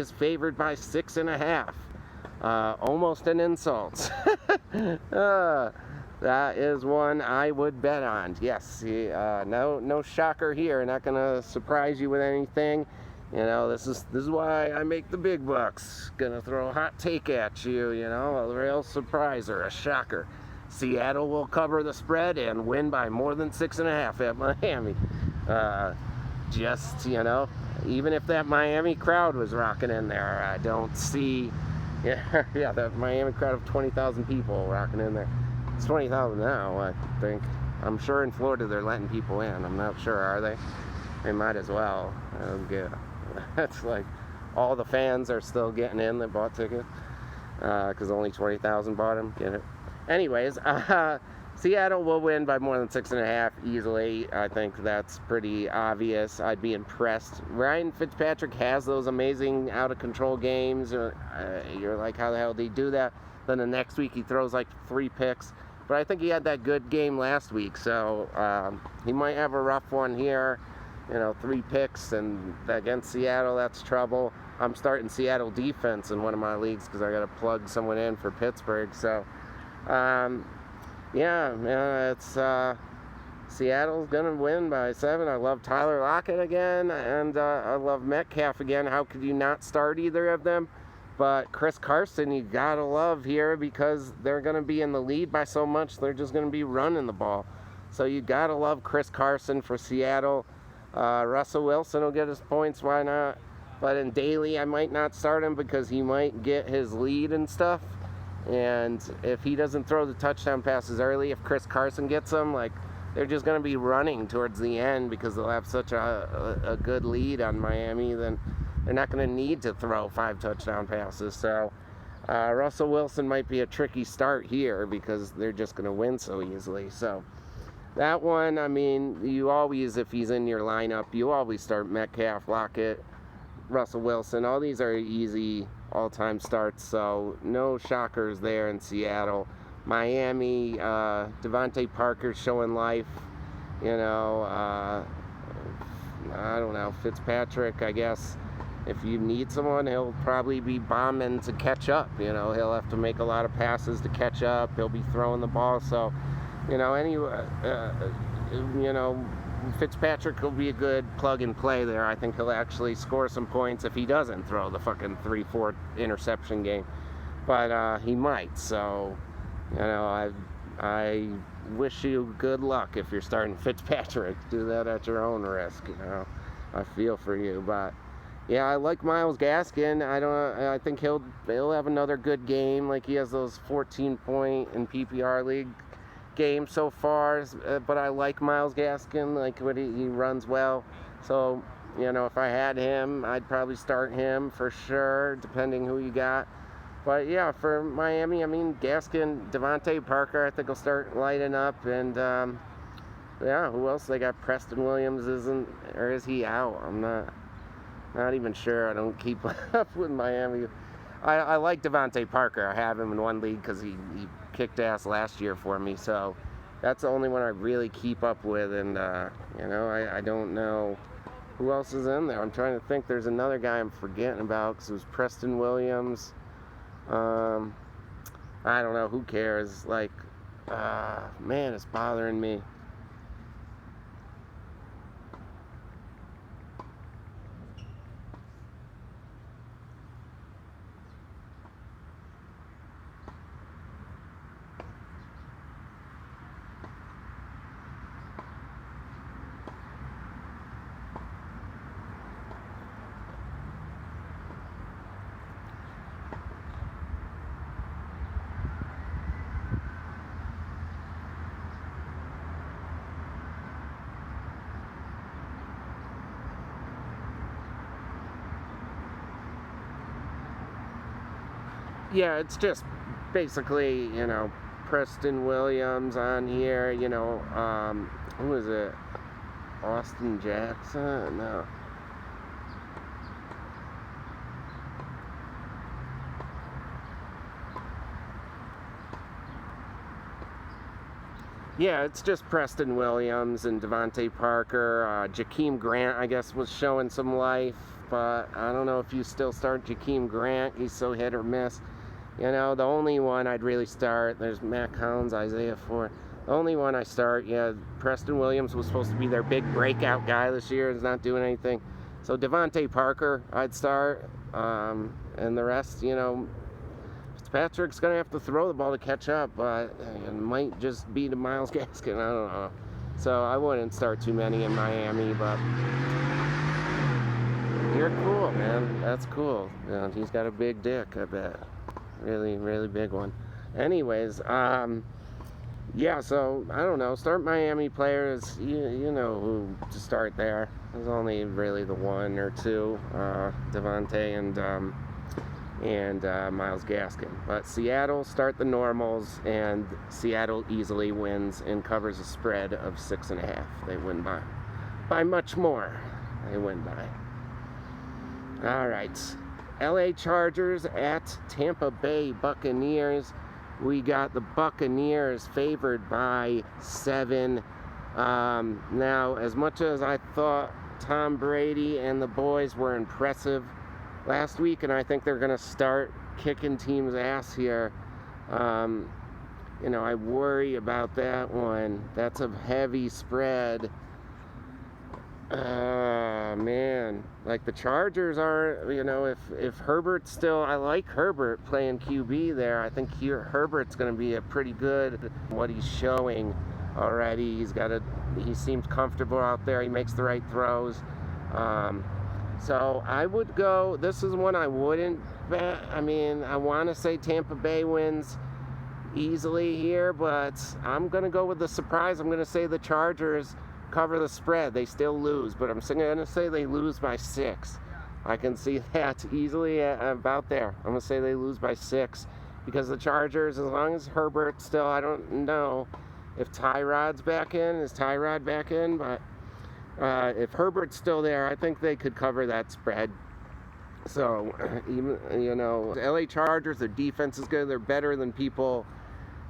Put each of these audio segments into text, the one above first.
is favored by 6.5. Almost an insult. That is one I would bet on. Yes, no shocker here. Not gonna surprise you with anything. You know, this is why I make the big bucks. Gonna throw a hot take at you. You know, a real surpriser, a shocker. Seattle will cover the spread and win by more than 6.5 at Miami. Just, you know, even if that Miami crowd was rocking in there, I don't see. Yeah, that Miami crowd of 20,000 people rocking in there. It's 20,000 now, I think. I'm sure in Florida they're letting people in. I'm not sure, are they? They might as well. That's like all the fans are still getting in that bought tickets because only 20,000 bought them. Get it? Anyways, Seattle will win by more than 6.5 easily. I think that's pretty obvious. I'd be impressed. Ryan Fitzpatrick has those amazing out-of-control games. You're like, how the hell did he do that? Then the next week he throws like 3 picks. But I think he had that good game last week, so he might have a rough one here. You know, 3 picks, and against Seattle, that's trouble. I'm starting Seattle defense in one of my leagues because I got to plug someone in for Pittsburgh. So, yeah, man, it's Seattle's gonna win by 7. I love Tyler Lockett again, and I love Metcalf again. How could you not start either of them? But Chris Carson, you gotta love here because they're gonna be in the lead by so much. They're just gonna be running the ball. So you gotta love Chris Carson for Seattle. Russell Wilson will get his points, why not? But in daily, I might not start him because he might get his lead and stuff. And if he doesn't throw the touchdown passes early, if Chris Carson gets them, like, they're just going to be running towards the end because they'll have such a good lead on Miami. Then they're not going to need to throw 5 touchdown passes. So Russell Wilson might be a tricky start here because they're just going to win so easily. So that one, I mean, you always, if he's in your lineup, you always start Metcalf, Lockett, Russell Wilson. All these are easy all-time starts, so no shockers there in Seattle. Miami, Devontae Parker showing life. You know, I don't know, Fitzpatrick, I guess. If you need someone, he'll probably be bombing to catch up. You know, he'll have to make a lot of passes to catch up. He'll be throwing the ball, so, you know, you know, Fitzpatrick will be a good plug and play there. I think he'll actually score some points if he doesn't throw the fucking 3-4 interception game, but he might. So, you know, I wish you good luck if you're starting Fitzpatrick. Do that at your own risk. You know, I feel for you, but yeah, I like Myles Gaskin. I think he'll have another good game. Like, he has those 14-point in PPR league game so far, but I like Myles Gaskin, like what he runs well. So, you know, if I had him, I'd probably start him for sure, depending who you got. But yeah, for Miami, I mean, Gaskin, Devontae Parker, I think will start lighting up, and yeah, who else they got? Preston Williams is he out? I'm not even sure. I don't keep up with Miami. I like Devontae Parker. I have him in one league because he kicked ass last year for me, so that's the only one I really keep up with. And you know, I don't know who else is in there. I'm trying to think. There's another guy I'm forgetting about because it was Preston Williams. I don't know. Who cares? Like, man, it's bothering me. Yeah, it's just basically, you know, Preston Williams on here, you know, who is it? Austin Jackson? No. Yeah, it's just Preston Williams and Devontae Parker. Jakeem Grant, I guess, was showing some life but I don't know if you still start Jakeem Grant. He's so hit or miss. You know, the only one I'd really start, there's Matt Collins, Isaiah Ford. The only one I start, yeah, Preston Williams was supposed to be their big breakout guy this year. He's not doing anything. So Devontae Parker, I'd start. And the rest, you know, Fitzpatrick's going to have to throw the ball to catch up, but it might just be to Myles Gaskin. I don't know. So I wouldn't start too many in Miami, but you're cool, man. That's cool. You know, he's got a big dick, I bet. Really, really big one. Anyways, yeah, so I don't know. Start Miami players. You know who to start there. There's only really the one or two, Devontae and Myles Gaskin. But Seattle, start the normals, and Seattle easily wins and covers a spread of 6.5. They win by much more. They win by. All right. LA Chargers at Tampa Bay Buccaneers. We got the Buccaneers favored by 7. Now, as much as I thought Tom Brady and the boys were impressive last week, and I think they're going to start kicking teams' ass here, you know, I worry about that one. That's a heavy spread. Man, like the Chargers are, you know, if Herbert's still, I like Herbert playing QB there. I think Herbert's going to be a pretty good, what he's showing already. He seems comfortable out there. He makes the right throws. So I would go, this is one I wouldn't bet. I mean, I want to say Tampa Bay wins easily here, but I'm going to go with the surprise. I'm going to say the Chargers cover the spread. They still lose, but I'm going to say they lose by 6. I can see that easily about there. I'm going to say they lose by 6 because the Chargers, as long as Herbert's still, I don't know if Tyrod's back in. Is Tyrod back in? But if Herbert's still there, I think they could cover that spread. So, even, you know, the LA Chargers, their defense is good. They're better than people.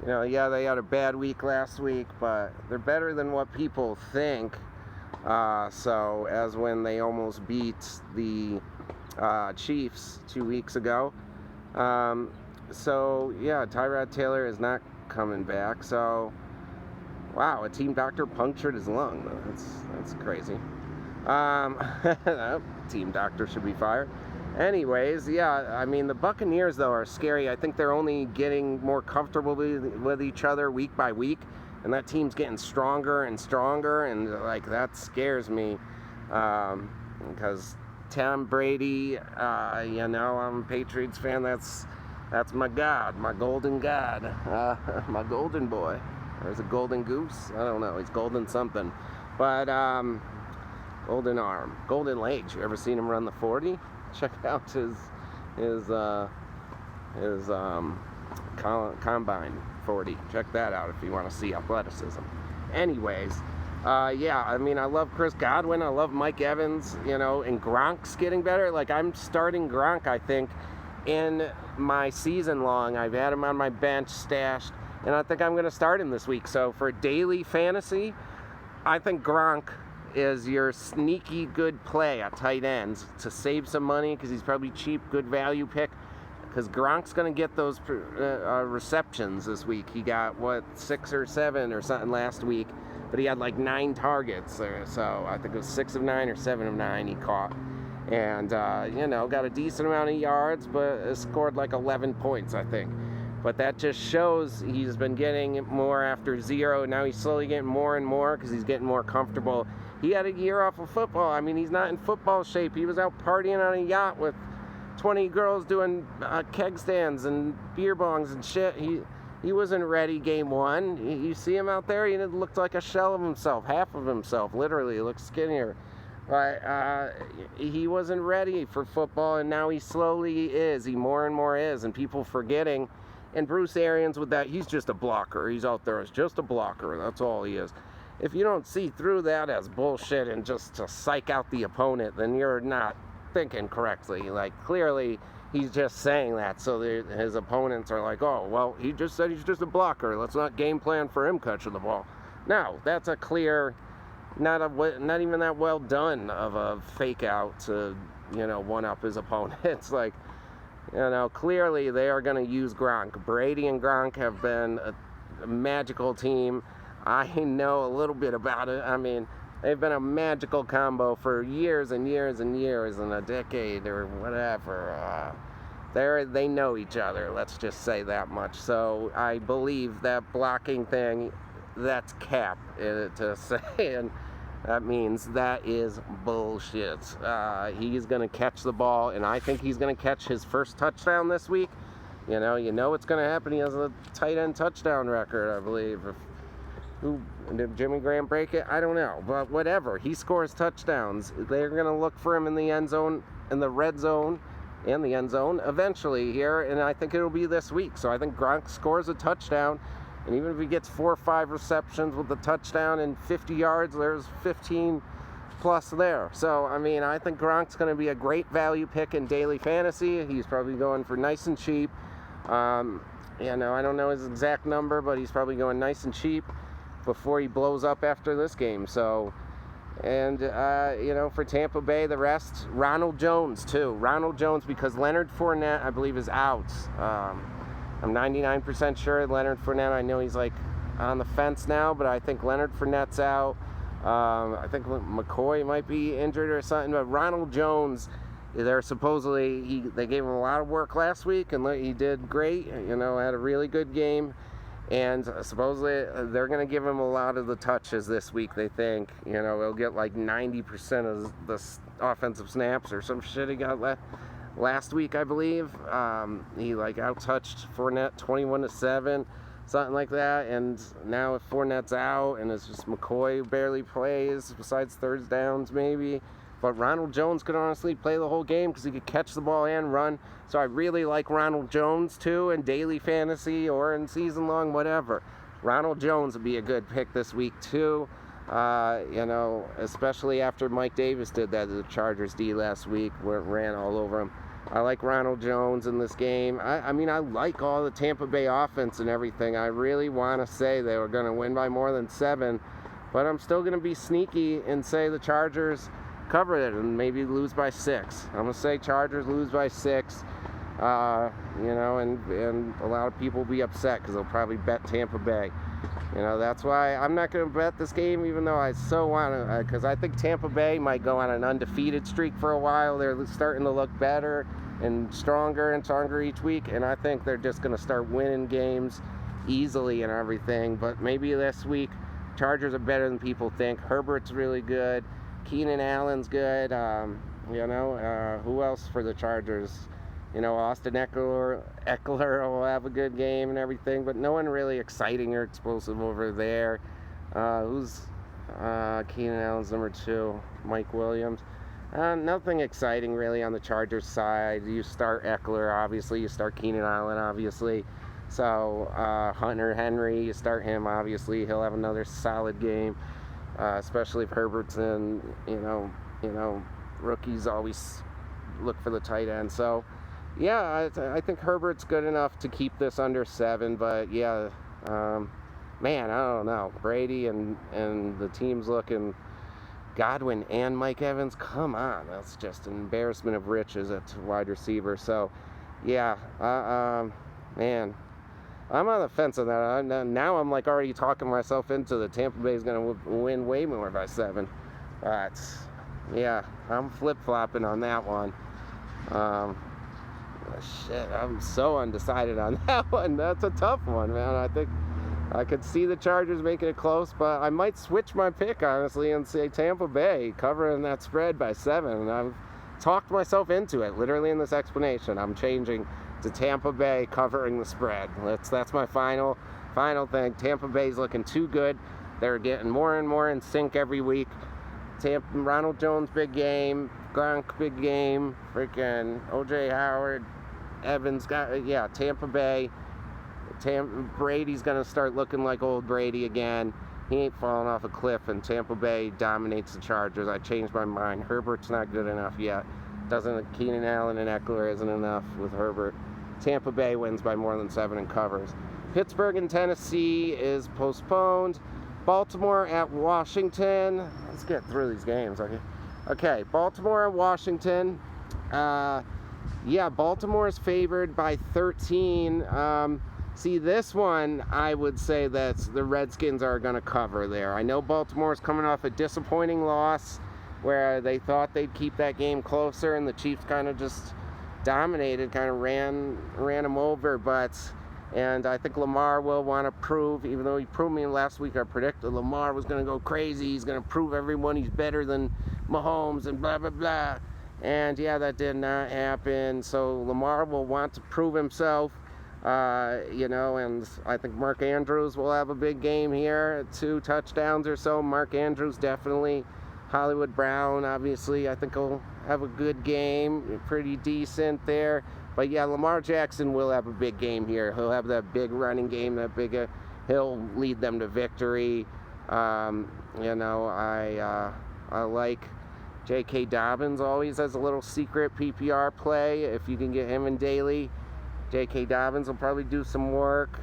You know, yeah, they had a bad week last week, but they're better than what people think. So, as when they almost beat the Chiefs 2 weeks ago. So, yeah, Tyrod Taylor is not coming back. So, wow, a team doctor punctured his lung. That's crazy. Team doctor should be fired. Anyways, yeah, I mean, the Buccaneers, though, are scary. I think they're only getting more comfortable with each other week by week, and that team's getting stronger and stronger, and, like, that scares me, because Tom Brady, you know, I'm a Patriots fan. That's my god, my golden god, my golden boy. Or is it golden goose? I don't know. He's golden something. But, golden arm, golden legs. You ever seen him run the 40? Check out his combine 40. Check that out if you want to see athleticism. Anyways, yeah, I mean, I love Chris Godwin. I love Mike Evans, you know, and Gronk's getting better. Like, I'm starting Gronk, I think, in my season long. I've had him on my bench stashed, and I think I'm going to start him this week. So for daily fantasy, I think Gronk is your sneaky good play at tight ends to save some money because he's probably cheap, good value pick. Because Gronk's going to get those receptions this week. He got, 6 or 7 or something last week, but he had like 9 targets. So I think it was 6 of 9 or 7 of 9 he caught. And, you know, got a decent amount of yards, but scored like 11 points, I think. But that just shows he's been getting more after 0. Now he's slowly getting more and more because he's getting more comfortable. He had a year off of football. I mean, he's not in football shape. He was out partying on a yacht with 20 girls doing keg stands and beer bongs and shit. He wasn't ready game 1. You see him out there, he looked like a shell of himself, half of himself, literally. He looked skinnier. But he wasn't ready for football, and now he slowly is. He more and more is, and people forgetting. And Bruce Arians with that, he's just a blocker. He's out there as just a blocker. That's all he is. If you don't see through that as bullshit and just to psych out the opponent, then you're not thinking correctly. Like, clearly, he's just saying that so his opponents are like, oh, well, he just said he's just a blocker. Let's not game plan for him catching the ball. No, that's a clear not even that well done of a fake out to, one up his opponent. It's like, clearly they are going to use Gronk. Brady and Gronk have been a magical team. I know a little bit about it. I mean, they've been a magical combo for years and years and years, and a decade or whatever. They know each other, let's just say that much. So I believe that blocking thing, that's cap to say, and that means that is bullshit. He's going to catch the ball, and I think he's going to catch his first touchdown this week. You know what's going to happen. He has a tight end touchdown record, I believe. Did Jimmy Graham break it? I don't know, but whatever. He scores touchdowns. They're going to look for him in the end zone, in the red zone, and the end zone eventually here, and I think it'll be this week. So I think Gronk scores a touchdown, and even if he gets 4 or 5 receptions with the touchdown and 50 yards, there's 15 plus there. So, I mean, I think Gronk's going to be a great value pick in daily fantasy. He's probably going for nice and cheap. I don't know his exact number, but he's probably going nice and cheap before he blows up after this game. So, and, for Tampa Bay, the rest, Ronald Jones, too. Ronald Jones, because Leonard Fournette, I believe, is out. I'm 99% sure Leonard Fournette, I know he's, on the fence now, but I think Leonard Fournette's out. I think McCoy might be injured or something, but Ronald Jones, they're supposedly, they gave him a lot of work last week, and he did great, had a really good game. And supposedly they're going to give him a lot of the touches this week, they think. He'll get 90% of the offensive snaps or some shit he got last week, I believe. He out-touched Fournette 21-7, something like that. And now if Fournette's out and it's just McCoy who barely plays, besides third downs maybe. But Ronald Jones could honestly play the whole game because he could catch the ball and run. So I really like Ronald Jones, too, in daily fantasy or in season long, whatever. Ronald Jones would be a good pick this week, too. Especially after Mike Davis did that to the Chargers D last week, where it ran all over him. I like Ronald Jones in this game. I like all the Tampa Bay offense and everything. I really want to say they were going to win by more than 7. But I'm still going to be sneaky and say the Chargers cover it and maybe lose by 6. I'm going to say Chargers lose by 6, and a lot of people will be upset because they'll probably bet Tampa Bay. That's why I'm not going to bet this game, even though I so want to, because I think Tampa Bay might go on an undefeated streak for a while. They're starting to look better and stronger each week, and I think they're just going to start winning games easily and everything. But maybe this week, Chargers are better than people think. Herbert's really good. Keenan Allen's good. Who else for the Chargers? Austin Eckler will have a good game and everything, but no one really exciting or explosive over there. Who's Keenan Allen's number 2? Mike Williams. Nothing exciting really on the Chargers side. You start Eckler, obviously. You start Keenan Allen, obviously. So Hunter Henry, you start him, obviously. He'll have another solid game. Especially if Herbert's in, rookies always look for the tight end. So, yeah, I think Herbert's good enough to keep this under 7. But, yeah, man, I don't know. Brady and the team's looking. Godwin and Mike Evans, come on. That's just an embarrassment of riches at wide receiver. So, yeah, man. I'm on the fence on that. Now I'm already talking myself into the Tampa Bay is going to win way more by 7. But, yeah, I'm flip-flopping on that one. Shit, I'm so undecided on that one. That's a tough one, man. I think I could see the Chargers making it close, but I might switch my pick, honestly, and say Tampa Bay covering that spread by 7. And I've talked myself into it, literally in this explanation. I'm changing to Tampa Bay covering the spread. That's my final thing. Tampa Bay's looking too good. They're getting more and more in sync every week. Ronald Jones, big game. Gronk, big game. Freaking O.J. Howard, Evans, Tampa Bay. Brady's going to start looking like old Brady again. He ain't falling off a cliff, and Tampa Bay dominates the Chargers. I changed my mind. Herbert's not good enough yet. Keenan Allen and Eckler isn't enough with Herbert. Tampa Bay wins by more than 7 and covers. Pittsburgh and Tennessee is postponed. Baltimore at Washington. let's get through these games. Okay, Baltimore and Washington. Yeah, Baltimore is favored by 13. See, this one, I would say that the Redskins are going to cover there. I know Baltimore's coming off a disappointing loss where they thought they'd keep that game closer, and the Chiefs kind of just dominated, kind of ran them over. And I think Lamar will want to prove, even though he proved me last week, I predicted Lamar was going to go crazy. He's going to prove everyone he's better than Mahomes and blah, blah, blah. And yeah, that did not happen. So Lamar will want to prove himself, you know, and I think Mark Andrews will have a big game here, 2 touchdowns or so. Mark Andrews definitely. Hollywood Brown, obviously, I think he'll have a good game, pretty decent there. But yeah, Lamar Jackson will have a big game here. He'll have that big running game, he'll lead them to victory. You know, I like J.K. Dobbins always as a little secret PPR play. If you can get him in daily, J.K. Dobbins will probably do some work.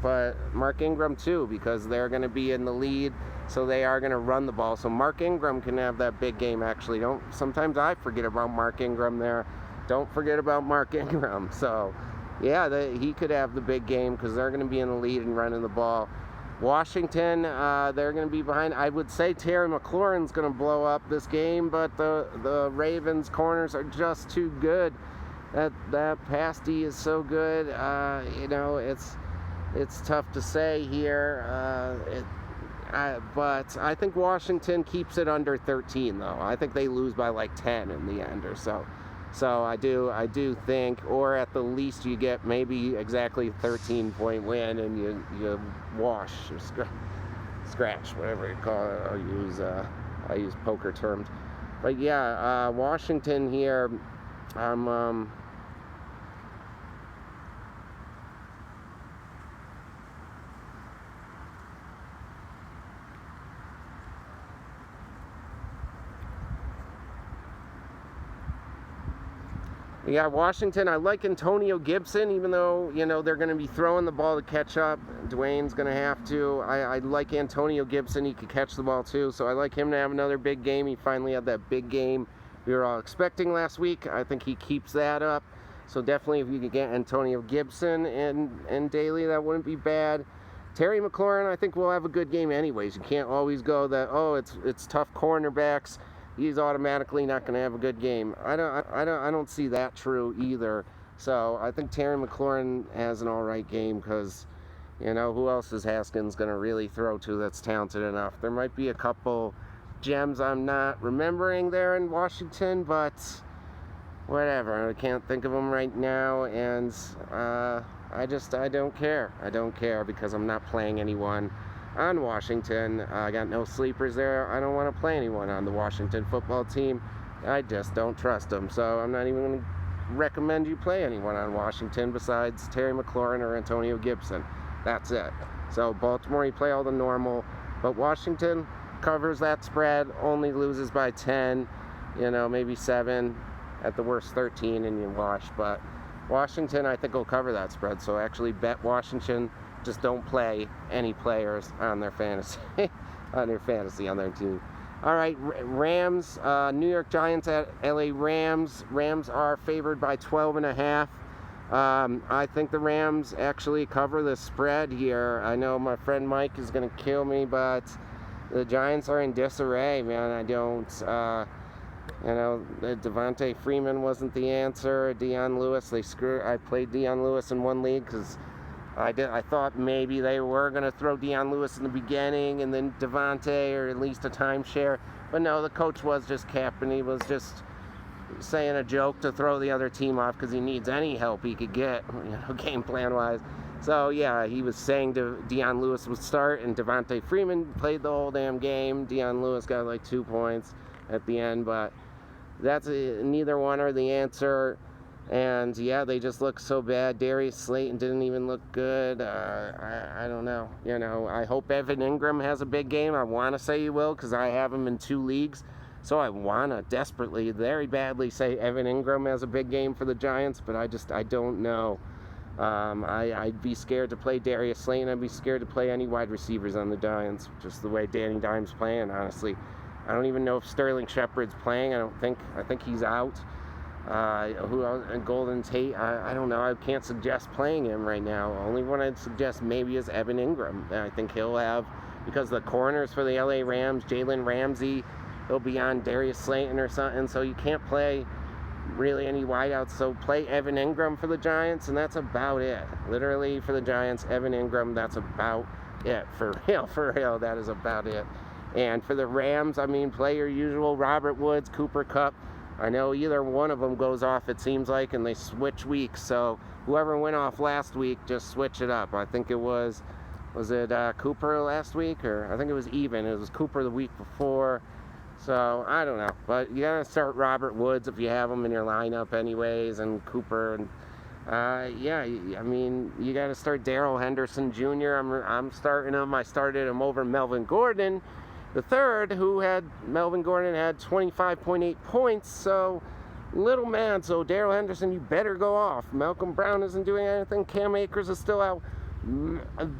But Mark Ingram too, because they're going to be in the lead, so they are going to run the ball. So Mark Ingram can have that big game, actually. Sometimes I forget about Mark Ingram there. Don't forget about Mark Ingram. So, yeah, he could have the big game because they're going to be in the lead and running the ball. Washington, they're going to be behind. I would say Terry McLaurin's going to blow up this game, but the Ravens' corners are just too good. That pass D is so good. You know, it's tough to say here. But I think Washington keeps it under 13, though. I think they lose by like 10 in the end or so. So I do think, or at the least you get maybe exactly 13-point win and you wash or scratch, whatever you call it. I use poker terms. But yeah, Washington here, yeah, Washington, I like Antonio Gibson, even though, you know, they're going to be throwing the ball to catch up. Dwayne's going to have to. I like Antonio Gibson. He could catch the ball, too. So I like him to have another big game. He finally had that big game we were all expecting last week. I think he keeps that up. So definitely if you could get Antonio Gibson in daily, that wouldn't be bad. Terry McLaurin, I think, will have a good game anyways. You can't always go that, oh, it's tough cornerbacks. He's automatically not going to have a good game. I don't see that true either. So I think Terry McLaurin has an all right game because, you know, who else is Haskins going to really throw to that's talented enough? There might be a couple gems I'm not remembering there in Washington, but whatever. I can't think of them right now, and I don't care. I don't care because I'm not playing anyone on Washington. I got no sleepers there. I don't want to play anyone on the Washington football team. I just don't trust them. So I'm not even going to recommend you play anyone on Washington besides Terry McLaurin or Antonio Gibson. That's it. So Baltimore, you play all the normal. But Washington covers that spread, only loses by 10, you know, maybe 7, at the worst 13, and you wash. But Washington, I think, will cover that spread. So actually bet Washington. Just don't play any players on their fantasy, on their team. All right, Rams, New York Giants at LA Rams. Rams are favored by 12.5. I think the Rams actually cover the spread here. I know my friend Mike is going to kill me, but the Giants are in disarray, man. I don't, you know, Devontae Freeman wasn't the answer. Deion Lewis, I played Deion Lewis in one league because I thought maybe they were going to throw Deion Lewis in the beginning and then Devontae, or at least a timeshare. But no, the coach was just capping. He was just saying a joke to throw the other team off because he needs any help he could get, you know, game plan-wise. So, yeah, he was saying Deion Lewis would start, and Devontae Freeman played the whole damn game. Deion Lewis got like 2 points at the end, but that's neither one are the answer. And yeah, they just look so bad. Darius Slayton didn't even look good. I don't know. You know, I hope Evan Ingram has a big game. I want to say he will because I have him in 2 leagues. So I want to desperately, very badly say Evan Ingram has a big game for the Giants, but I don't know. I'd be scared to play Darius Slayton. I'd be scared to play any wide receivers on the Giants, just the way Danny Dimes playing, honestly. I don't even know if Sterling Shepard's playing. I think he's out. Who else? Golden Tate, I don't know. I can't suggest playing him right now. Only one I'd suggest maybe is Evan Ingram. I think he'll have, because the corners for the LA Rams, Jalen Ramsey, he'll be on Darius Slayton or something, so you can't play really any wideouts. So play Evan Ingram for the Giants, and that's about it. Literally for the Giants, Evan Ingram, that's about it. For real, that is about it. And for the Rams, I mean, play your usual Robert Woods, Cooper Kupp. I know either one of them goes off, it seems like, and they switch weeks. So whoever went off last week, just switch it up. I think it was it Cooper last week? Or I think it was even. It was Cooper the week before. So I don't know. But you got to start Robert Woods if you have him in your lineup anyways, and Cooper. And yeah, I mean, you got to start Darrell Henderson Jr. I'm starting him. I started him over Melvin Gordon the third, Melvin Gordon had 25.8 points, so little man. So Darrell Henderson, you better go off. Malcolm Brown isn't doing anything. Cam Akers is still out.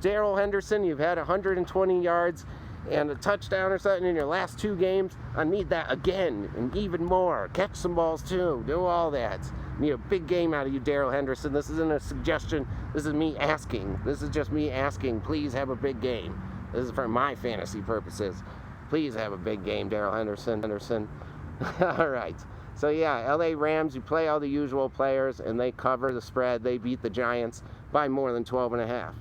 Darrell Henderson, you've had 120 yards and a touchdown or something in your last 2 games. I need that again and even more. Catch some balls too. Do all that. Need a big game out of you, Darrell Henderson. This isn't a suggestion. This is me asking. This is just me asking. Please have a big game. This is for my fantasy purposes. Please have a big game, Darrell Henderson. All right. So, yeah, LA Rams, you play all the usual players, and they cover the spread. They beat the Giants by more than 12.5.